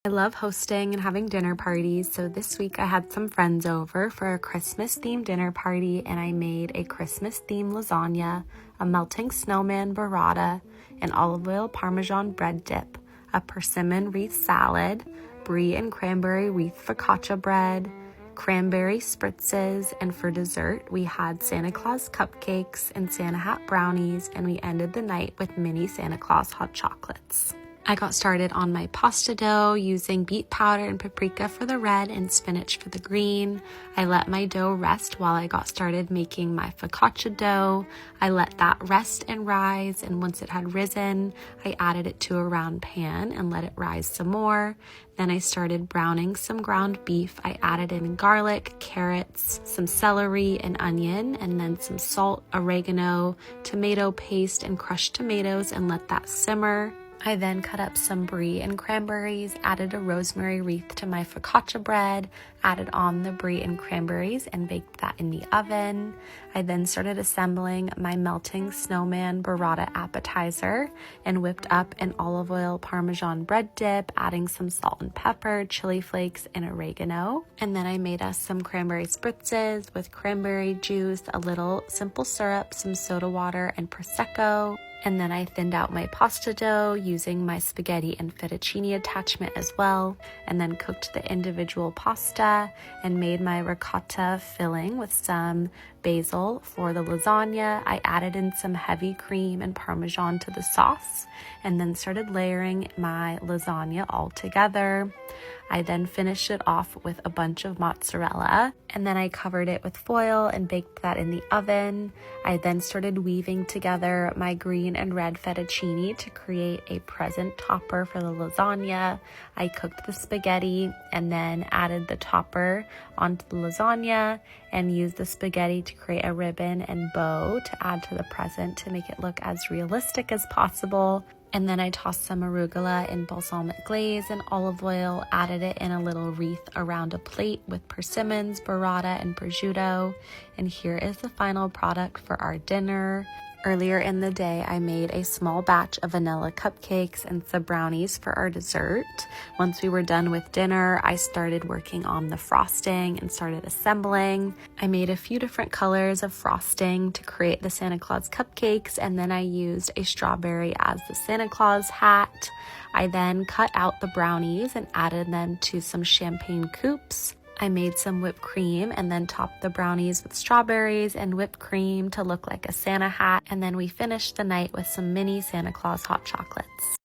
I love hosting and having dinner parties, so this week I had some friends over for a Christmas-themed dinner party, and I made a Christmas-themed lasagna, a melting snowman burrata, an olive oil Parmesan bread dip, a persimmon wreath salad, brie and cranberry wreath focaccia bread, cranberry spritzes, and for dessert we had Santa Claus cupcakes and Santa hat brownies, and we ended the night with mini Santa Claus hot chocolates. I got started on my pasta dough using beet powder and paprika for the red and spinach for the green. I let my dough rest while I got started making my focaccia dough. I let that rest and rise, and once it had risen, I added it to a round pan and let it rise some more. Then I started browning some ground beef. I added in garlic, carrots, some celery, and onion, and then some salt, oregano, tomato paste, and crushed tomatoes, and let that simmer. I then cut up some brie and cranberries, added a rosemary wreath to my focaccia bread, added on the brie and cranberries, and baked that in the oven. I then started assembling my melting snowman burrata appetizer and whipped up an olive oil Parmesan bread dip, adding some salt and pepper, chili flakes, and oregano. And then I made us some cranberry spritzes with cranberry juice, a little simple syrup, some soda water, and Prosecco. And then I thinned out my pasta dough using my spaghetti and fettuccine attachment as well, and then cooked the individual pasta and made my ricotta filling with some basil for the lasagna. I added in some heavy cream and Parmesan to the sauce, and then started layering my lasagna all together. I then finished it off with a bunch of mozzarella, and then I covered it with foil and baked that in the oven. I then started weaving together my green and red fettuccine to create a present topper for the lasagna. I cooked the spaghetti and then added the topper onto the lasagna and used the spaghetti to create a ribbon and bow to add to the present to make it look as realistic as possible. And then I tossed some arugula in balsamic glaze and olive oil, added it in a little wreath around a plate with persimmons, burrata, and prosciutto. And here is the final product for our dinner. Earlier in the day, I made a small batch of vanilla cupcakes and some brownies for our dessert. Once we were done with dinner, I started working on the frosting and started assembling. I made a few different colors of frosting to create the Santa Claus cupcakes, and then I used a strawberry as the Santa Claus hat. I then cut out the brownies and added them to some champagne coupes. I made some whipped cream and then topped the brownies with strawberries and whipped cream to look like a Santa hat, and then we finished the night with some mini Santa Claus hot chocolates.